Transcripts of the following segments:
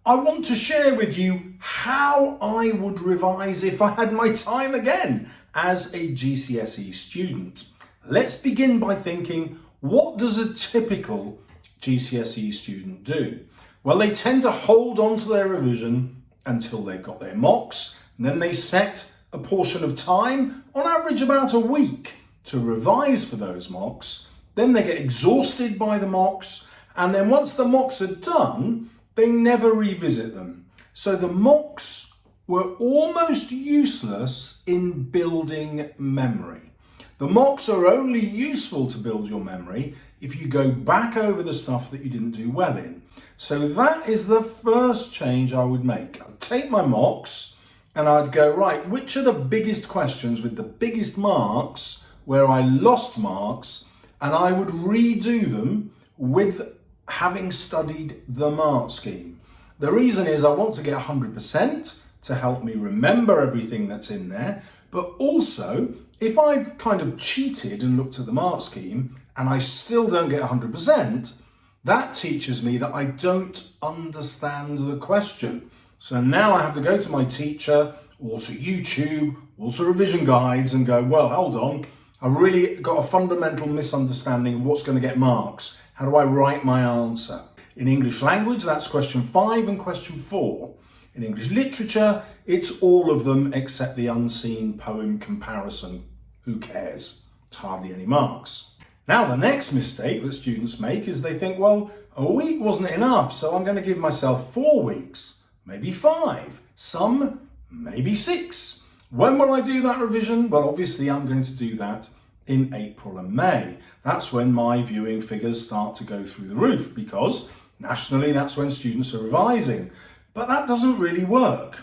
I want to share with you how I would revise if I had my time again as a GCSE student. Let's begin by thinking, what does a typical GCSE student do? Well, they tend to hold on to their revision until they've got their mocks, and then they set a portion of time, on average about a week, to revise for those mocks. Then they get exhausted by the mocks, and then once the mocks are done, they never revisit them. So the mocks were almost useless in building memory. The mocks are only useful to build your memory if you go back over the stuff that you didn't do well in. So that is the first change I would make. I'd take my mocks and I'd go, right, which are the biggest questions with the biggest marks where I lost marks, and I would redo them with having studied the mark scheme. The reason is I want to get 100% to help me remember everything that's in there, but also if I've kind of cheated and looked at the mark scheme and I still don't get 100%, that teaches me that I don't understand the question. So now I have to go to my teacher or to YouTube or to revision guides and go, well, hold on, I've really got a fundamental misunderstanding of what's going to get marks. How do I write my answer? In English language, that's question 5 and question 4. In English literature, it's all of them except the unseen poem comparison. Who cares? It's hardly any marks. Now, the next mistake that students make is they think, well, a week wasn't enough, so I'm going to give myself 4 weeks, maybe 5, some maybe 6. When will I do that revision? Well, obviously I'm going to do that in April and May. That's when my viewing figures start to go through the roof, because nationally that's when students are revising. But that doesn't really work.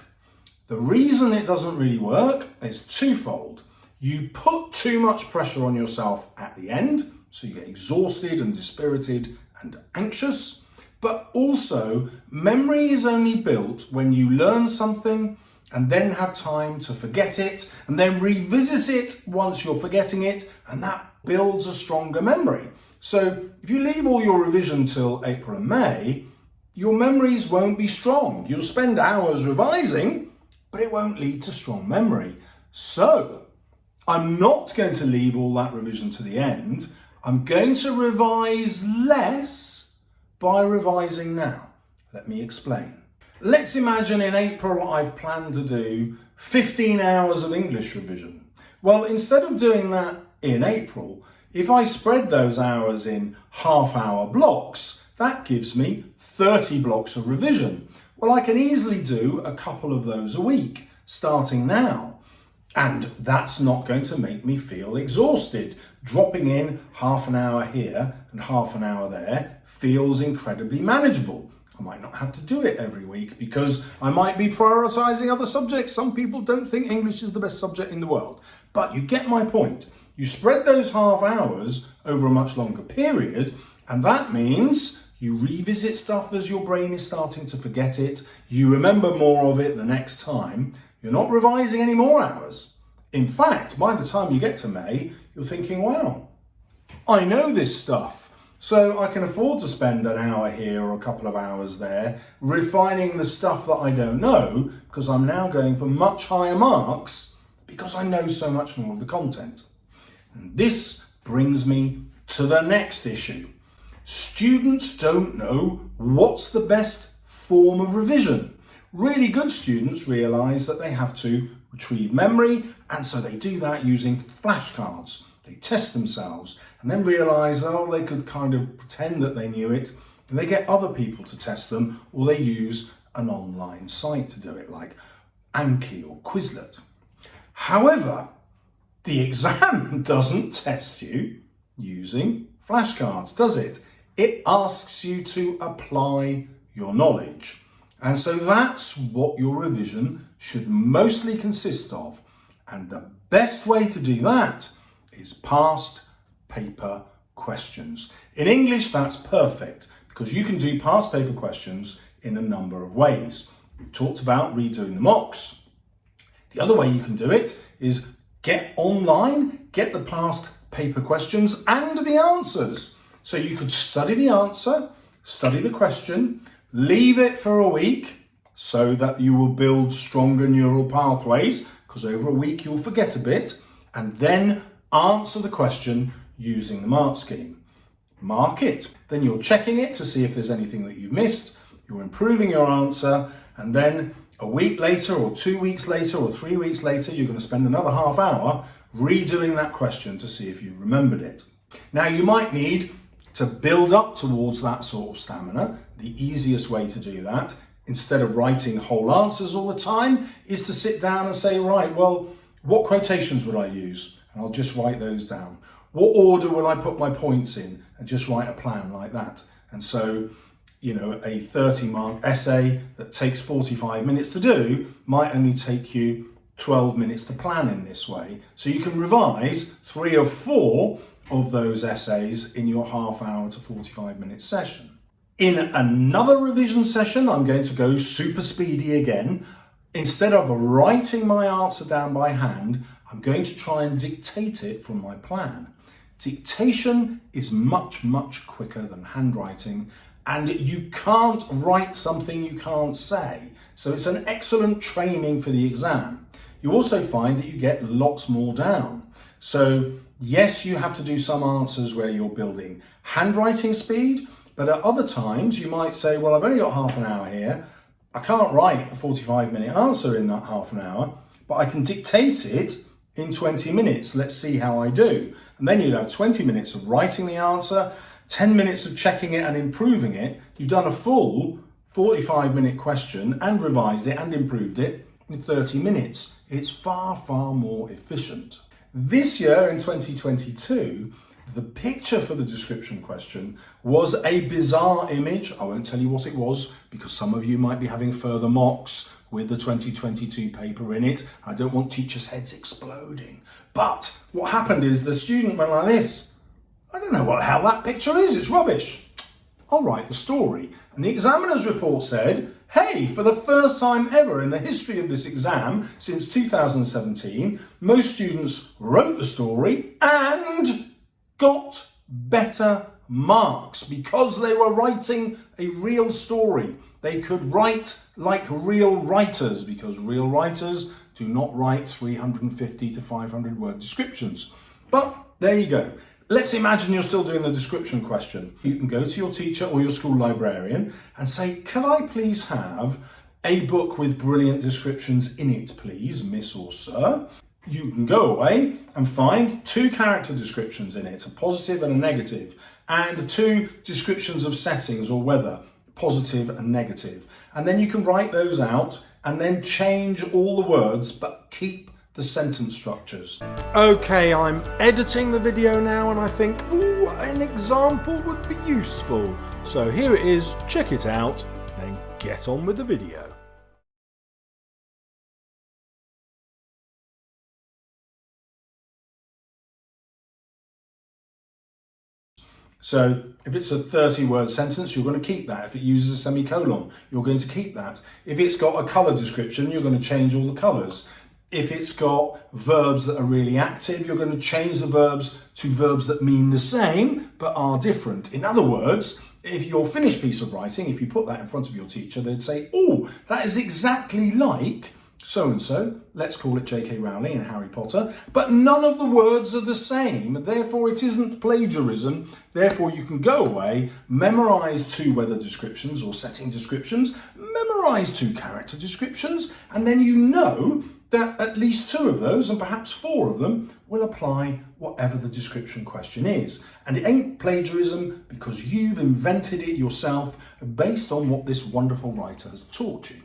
The reason it doesn't really work is twofold. You put too much pressure on yourself at the end, so you get exhausted and dispirited and anxious. But also, memory is only built when you learn something and then have time to forget it, and then revisit it once you're forgetting it, and that builds a stronger memory. So if you leave all your revision till April and May, your memories won't be strong. You'll spend hours revising, but it won't lead to strong memory. So I'm not going to leave all that revision to the end. I'm going to revise less by revising now. Let me explain. Let's imagine in April I've planned to do 15 hours of English revision. Well, instead of doing that in April, if I spread those hours in half-hour blocks, that gives me 30 blocks of revision. Well, I can easily do a couple of those a week, starting now. And that's not going to make me feel exhausted. Dropping in half an hour here and half an hour there feels incredibly manageable. I might not have to do it every week because I might be prioritizing other subjects. Some people don't think English is the best subject in the world. But you get my point. You spread those half hours over a much longer period, and that means you revisit stuff as your brain is starting to forget it. You remember more of it the next time. You're not revising any more hours. In fact, by the time you get to May, you're thinking, wow, I know this stuff. So I can afford to spend an hour here or a couple of hours there refining the stuff that I don't know, because I'm now going for much higher marks because I know so much more of the content. And this brings me to the next issue. Students don't know what's the best form of revision. Really good students realise that they have to retrieve memory, and so they do that using flashcards. They test themselves and then realise, oh, they could kind of pretend that they knew it, and they get other people to test them, or they use an online site to do it, like Anki or Quizlet. However, the exam doesn't test you using flashcards, does it? It asks you to apply your knowledge. And so that's what your revision should mostly consist of. And the best way to do that is past paper questions. In English, that's perfect because you can do past paper questions in a number of ways. We've talked about redoing the mocks. The other way you can do it is get online, get the past paper questions and the answers. So you could study the answer, study the question, leave it for a week so that you will build stronger neural pathways, because over a week you'll forget a bit, and then answer the question using the mark scheme. Mark it. Then you're checking it to see if there's anything that you've missed. You're improving your answer, and then a week later or 2 weeks later or 3 weeks later, you're going to spend another half hour redoing that question to see if you remembered it. Now, you might need to build up towards that sort of stamina. The easiest way to do that, instead of writing whole answers all the time, is to sit down and say, right, well, what quotations would I use? And I'll just write those down. What order will I put my points in? And just write a plan like that. And so, a 30-mark essay that takes 45 minutes to do might only take you 12 minutes to plan in this way. So you can revise 3 or 4 of those essays in your half hour to 45-minute session. In another revision session, I'm going to go super speedy again. Instead of writing my answer down by hand, I'm going to try and dictate it from my plan. Dictation is much, much quicker than handwriting, and you can't write something you can't say. So it's an excellent training for the exam. You also find that you get lots more down. So yes, you have to do some answers where you're building handwriting speed, but at other times you might say, well, I've only got half an hour here. I can't write a 45-minute answer in that half an hour, but I can dictate it in 20 minutes. Let's see how I do. And then you'd have 20 minutes of writing the answer, 10 minutes of checking it and improving it. You've done a full 45-minute question and revised it and improved it in 30 minutes. It's far, far more efficient. This year in 2022, the picture for the description question was a bizarre image. I won't tell you what it was because some of you might be having further mocks with the 2022 paper in it. I don't want teachers' heads exploding. But what happened is the student went like this. I don't know what the hell that picture is, it's rubbish. I'll write the story. And the examiner's report said, hey, for the first time ever in the history of this exam, since 2017, most students wrote the story and got better marks because they were writing a real story. They could write like real writers because real writers do not write 350 to 500 word descriptions. But there you go. Let's imagine you're still doing the description question. You can go to your teacher or your school librarian and say, can I please have a book with brilliant descriptions in it, please, miss or sir? You can go away and find 2 character descriptions in it, a positive and a negative, and 2 descriptions of settings or weather, positive and negative. And then you can write those out and then change all the words, but keep the sentence structures. Okay, I'm editing the video now and I think, ooh, an example would be useful. So here it is, check it out, then get on with the video. So if it's a 30-word sentence, you're going to keep that. If it uses a semicolon, you're going to keep that. If it's got a colour description, you're going to change all the colours. If it's got verbs that are really active, you're going to change the verbs to verbs that mean the same but are different. In other words, if your finished piece of writing, if you put that in front of your teacher, they'd say, oh, that is exactly like so-and-so, let's call it J.K. Rowling and Harry Potter, but none of the words are the same, therefore it isn't plagiarism, therefore you can go away, memorise 2 weather descriptions or setting descriptions, memorise 2 character descriptions, and then you know that at least 2 of those, and perhaps 4 of them, will apply whatever the description question is. And it ain't plagiarism because you've invented it yourself based on what this wonderful writer has taught you.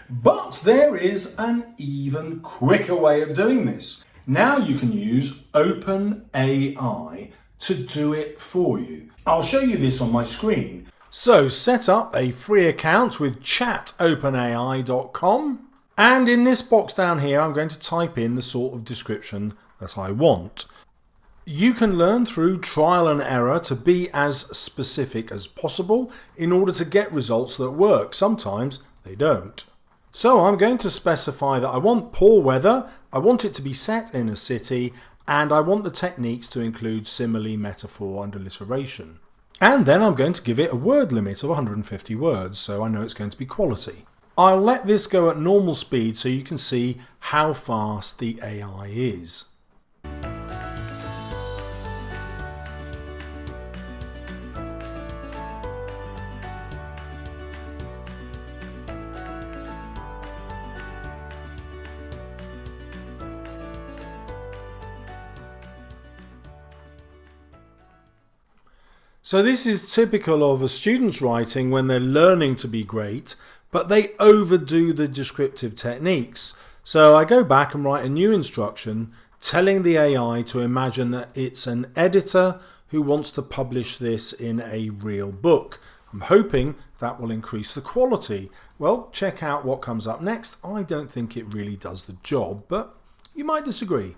But there is an even quicker way of doing this. Now you can use OpenAI to do it for you. I'll show you this on my screen. So set up a free account with chatopenai.com, and in this box down here I'm going to type in the sort of description that I want. You can learn through trial and error to be as specific as possible in order to get results that work. Sometimes they don't. So I'm going to specify that I want poor weather, I want it to be set in a city, and I want the techniques to include simile, metaphor and alliteration. And then I'm going to give it a word limit of 150 words, so I know it's going to be quality. I'll let this go at normal speed so you can see how fast the AI is. So this is typical of a student's writing when they're learning to be great, but they overdo the descriptive techniques. So I go back and write a new instruction telling the AI to imagine that it's an editor who wants to publish this in a real book. I'm hoping that will increase the quality. Well, check out what comes up next. I don't think it really does the job, but you might disagree.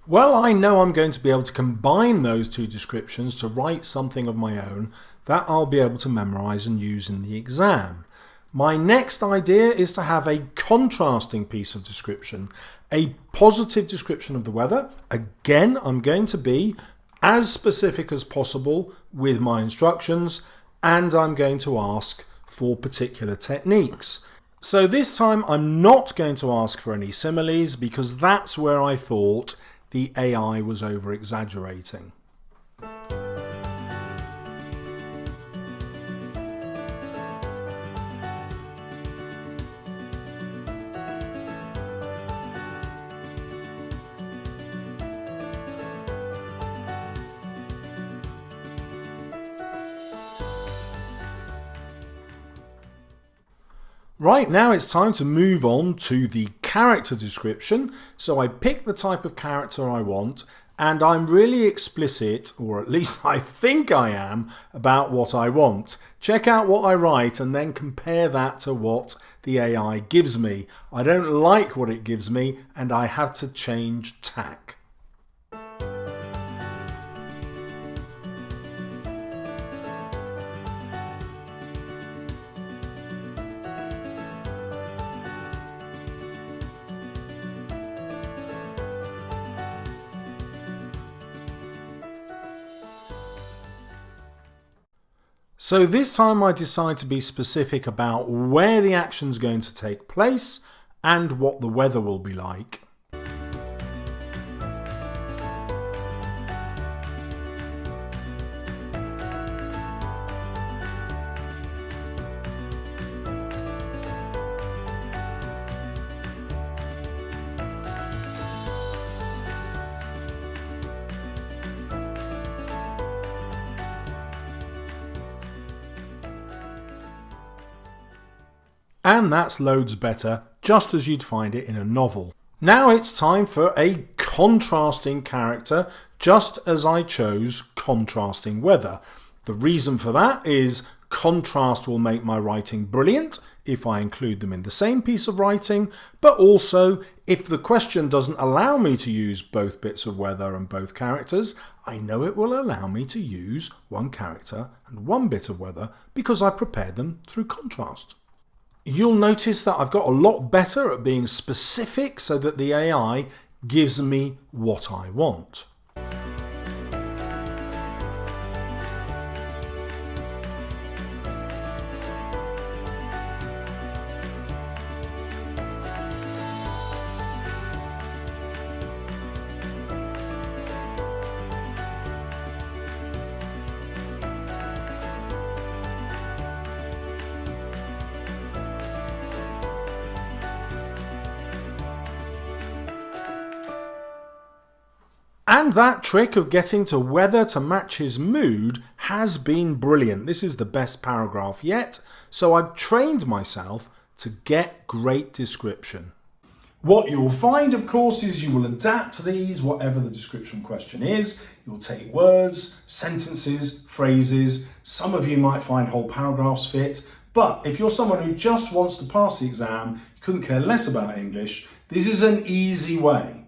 Well, I know I'm going to be able to combine those two descriptions to write something of my own that I'll be able to memorize and use in the exam. My next idea is to have a contrasting piece of description, a positive description of the weather. Again, I'm going to be as specific as possible with my instructions, and I'm going to ask for particular techniques. So this time I'm not going to ask for any similes because that's where I thought the AI was over-exaggerating. Right, now it's time to move on to the character description. So I pick the type of character I want and I'm really explicit, or at least I think I am, about what I want. Check out what I write and then compare that to what the AI gives me. I don't like what it gives me and I have to change tack. So this time I decide to be specific about where the action's going to take place and what the weather will be like. And that's loads better, just as you'd find it in a novel. Now it's time for a contrasting character, just as I chose contrasting weather. The reason for that is contrast will make my writing brilliant if I include them in the same piece of writing, but also if the question doesn't allow me to use both bits of weather and both characters, I know it will allow me to use one character and one bit of weather because I prepared them through contrast. You'll notice that I've got a lot better at being specific so that the AI gives me what I want. And that trick of getting to weather to match his mood has been brilliant. This is the best paragraph yet, so I've trained myself to get great description. What you'll find, of course, is you will adapt these, whatever the description question is. You'll take words, sentences, phrases. Some of you might find whole paragraphs fit, but if you're someone who just wants to pass the exam, you couldn't care less about English, this is an easy way.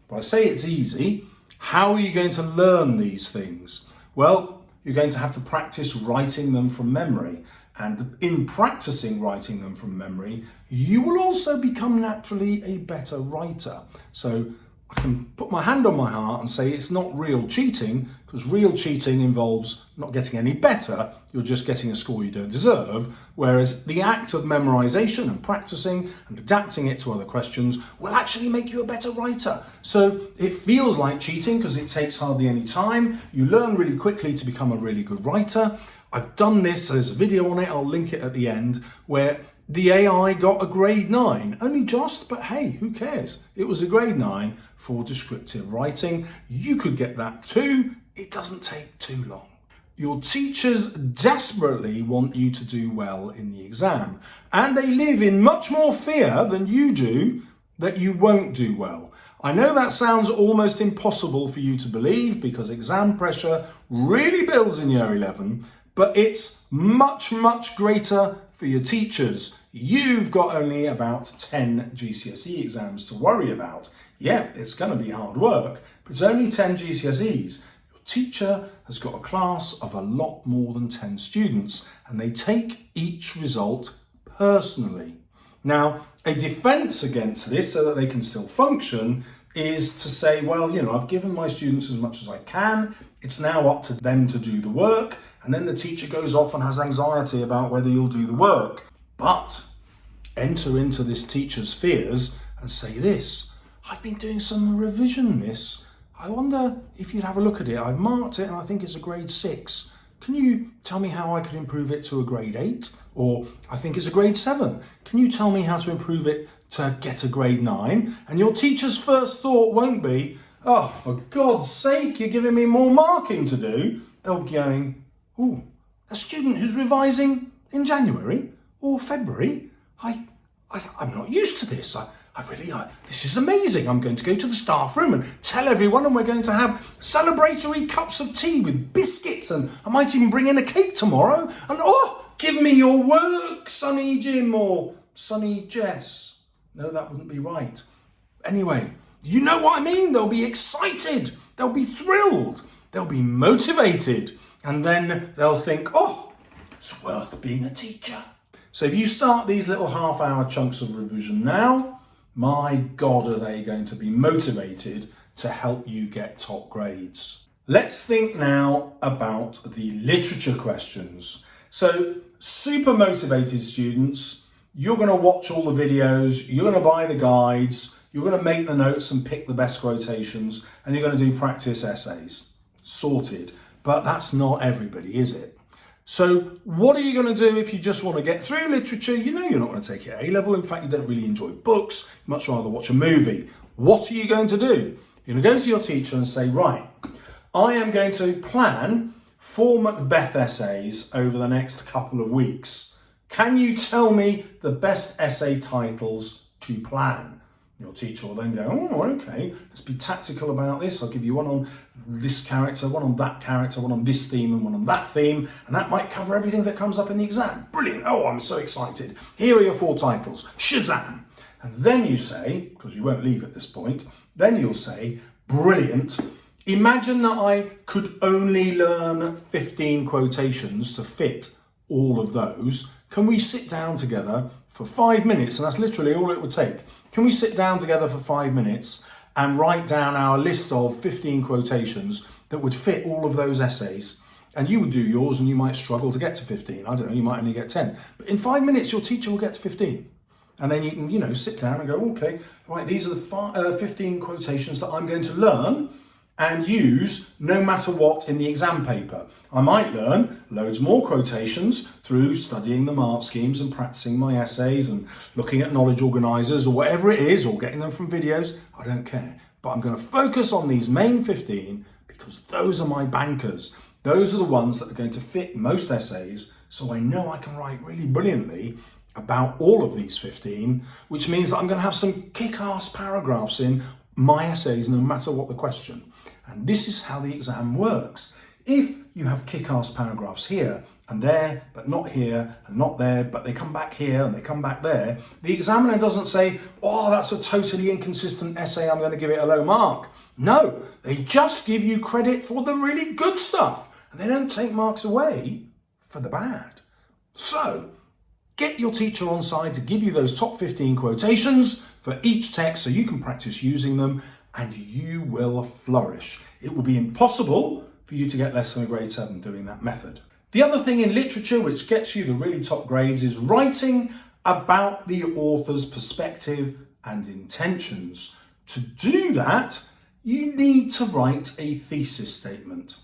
But I say it's easy. How are you going to learn these things? Well, you're going to have to practice writing them from memory. And in practicing writing them from memory, you will also become naturally a better writer. So I can put my hand on my heart and say it's not real cheating, because real cheating involves not getting any better, you're just getting a score you don't deserve, whereas the act of memorization and practicing and adapting it to other questions will actually make you a better writer. So it feels like cheating because it takes hardly any time, you learn really quickly to become a really good writer. I've done this, there's a video on it, I'll link it at the end, where the AI got a grade 9. Only just, but hey, who cares? It was a grade 9 for descriptive writing. You could get that too. It doesn't take too long. Your teachers desperately want you to do well in the exam, and they live in much more fear than you do that you won't do well. I know that sounds almost impossible for you to believe because exam pressure really builds in year 11, but it's much, much greater for your teachers. You've got only about 10 GCSE exams to worry about. Yeah, it's going to be hard work, but it's only 10 GCSEs. Your teacher has got a class of a lot more than 10 students, and they take each result personally. Now, a defense against this, so that they can still function, is to say, well, I've given my students as much as I can. It's now up to them to do the work. And then the teacher goes off and has anxiety about whether you'll do the work. But enter into this teacher's fears and say this: I've been doing some revision, miss. I wonder if you'd have a look at it. I've marked it and I think it's a grade 6. Can you tell me how I could improve it to a grade 8? Or I think it's a grade 7. Can you tell me how to improve it to get a grade 9? And your teacher's first thought won't be, oh, for God's sake, you're giving me more marking to do. They'll be going, ooh, a student who's revising in January or February? I'm not used to this. This is amazing. I'm going to go to the staff room and tell everyone, and we're going to have celebratory cups of tea with biscuits, and I might even bring in a cake tomorrow. And give me your work, Sonny Jim or Sonny Jess. No, that wouldn't be right. Anyway, you know what I mean. They'll be excited. They'll be thrilled. They'll be motivated. And then they'll think, it's worth being a teacher. So if you start these little half-hour chunks of revision now, my God, are they going to be motivated to help you get top grades. Let's think now about the literature questions. So super motivated students, you're going to watch all the videos, you're going to buy the guides, you're going to make the notes and pick the best quotations, and you're going to do practice essays. Sorted. But that's not everybody, is it? So what are you going to do if you just want to get through literature? You're not going to take it at A-level. In fact, you don't really enjoy books. You'd much rather watch a movie. What are you going to do? You're going to go to your teacher and say, right, I am going to plan 4 Macbeth essays over the next couple of weeks. Can you tell me the best essay titles to plan? Your teacher will then go, okay, let's be tactical about this. I'll give you one on this character, one on that character, one on this theme and one on that theme. And that might cover everything that comes up in the exam. Brilliant. Oh, I'm so excited. Here are your 4 titles. Shazam. And then you say, because you won't leave at this point, then you'll say, brilliant. Imagine that I could only learn 15 quotations to fit all of those. Can we sit down together for 5 minutes? And that's literally all it would take. Can we sit down together for 5 minutes and write down our list of 15 quotations that would fit all of those essays? And you would do yours and you might struggle to get to 15. I don't know, you might only get 10. But in 5 minutes, your teacher will get to 15. And then you can, sit down and go, okay, right, these are the 15 quotations that I'm going to learn and use no matter what in the exam paper. I might learn loads more quotations through studying the mark schemes and practicing my essays and looking at knowledge organisers or whatever it is, or getting them from videos. I don't care. But I'm going to focus on these main 15 because those are my bankers. Those are the ones that are going to fit most essays, so I know I can write really brilliantly about all of these 15, which means that I'm going to have some kick-ass paragraphs in my essays no matter what the question. And this is how the exam works. If you have kick-ass paragraphs here and there, but not here and not there, but they come back here and they come back there, the examiner doesn't say, oh, that's a totally inconsistent essay, I'm going to give it a low mark. No, they just give you credit for the really good stuff. and they don't take marks away for the bad. So, get your teacher on side to give you those top 15 quotations for each text so you can practice using them, and you will flourish. It will be impossible for you to get less than a grade 7 doing that method. The other thing in literature which gets you the really top grades is writing about the author's perspective and intentions. To do that, you need to write a thesis statement.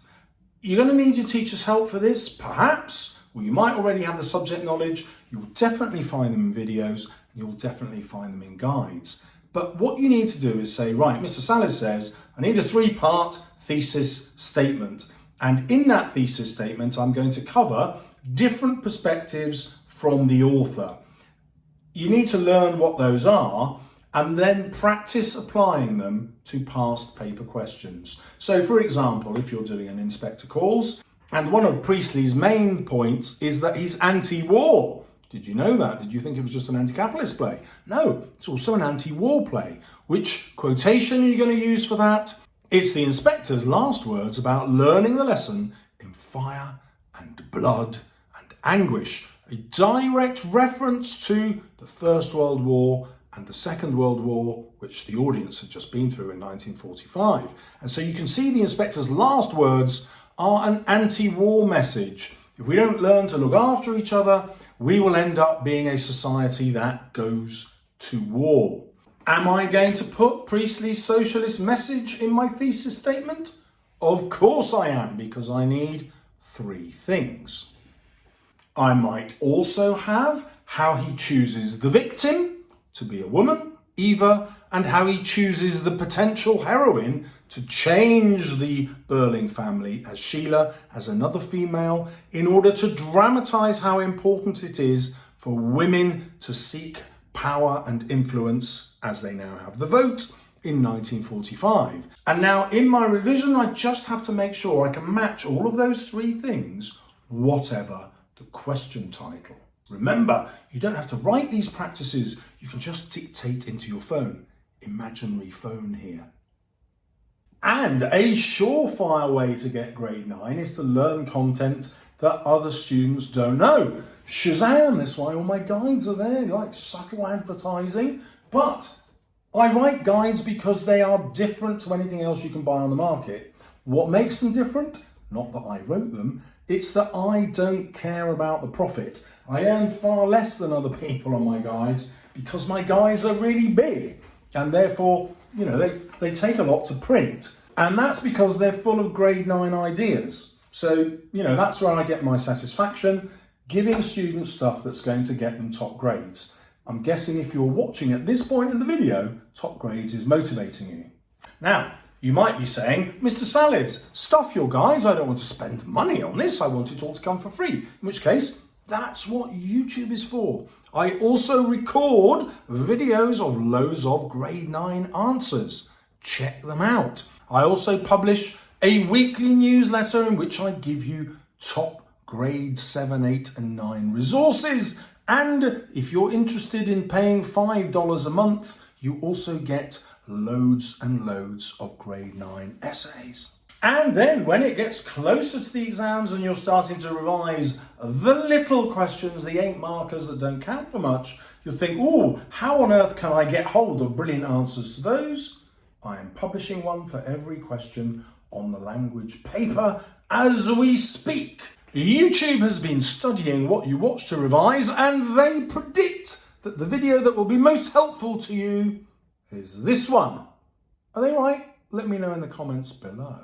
You're going to need your teacher's help for this, perhaps, or you might already have the subject knowledge. You'll definitely find them in videos, and you'll definitely find them in guides. But what you need to do is say, right, Mr. Salles says, I need a 3-part thesis statement. And in that thesis statement, I'm going to cover different perspectives from the author. You need to learn what those are and then practice applying them to past paper questions. So for example, if you're doing an inspector calls, and one of Priestley's main points is that he's anti-war. Did you know that? Did you think it was just an anti-capitalist play? No, it's also an anti-war play. Which quotation are you going to use for that? It's the inspector's last words about learning the lesson in fire and blood and anguish. A direct reference to the First World War and the Second World War, which the audience had just been through in 1945. And so you can see the inspector's last words are an anti-war message. If we don't learn to look after each other, we will end up being a society that goes to war. Am I going to put Priestley's socialist message in my thesis statement? Of course I am, because I need 3 things. I might also have how he chooses the victim to be a woman, Eva, and how he chooses the potential heroine to change the Burling family as Sheila, as another female, in order to dramatise how important it is for women to seek power and influence, as they now have the vote, in 1945. And now in my revision, I just have to make sure I can match all of those 3 things, whatever the question title. Remember, you don't have to write these practices, you can just dictate into your phone. Imaginary phone here. And a surefire way to get grade 9 is to learn content that other students don't know. Shazam, that's why all my guides are there, like subtle advertising. But I write guides because they are different to anything else you can buy on the market. What makes them different? Not that I wrote them, it's that I don't care about the profit. I earn far less than other people on my guides because my guides are really big and therefore, they take a lot to print. And that's because they're full of grade 9 ideas. So, that's where I get my satisfaction, giving students stuff that's going to get them top grades. I'm guessing if you're watching at this point in the video, top grades is motivating you. Now, you might be saying, Mr. Salles, stuff your guides, I don't want to spend money on this, I want it all to come for free. In which case, that's what YouTube is for. I also record videos of loads of grade 9 answers. Check them out. I also publish a weekly newsletter in which I give you top grade 7, 8 and 9 resources. And if you're interested in paying $5 a month, you also get loads and loads of grade 9 essays. And then when it gets closer to the exams and you're starting to revise the little questions, the 8 markers that don't count for much, you'll think, oh, how on earth can I get hold of brilliant answers to those? I am publishing one for every question on the language paper as we speak. YouTube has been studying what you watch to revise, and they predict that the video that will be most helpful to you is this one. Are they right? Let me know in the comments below.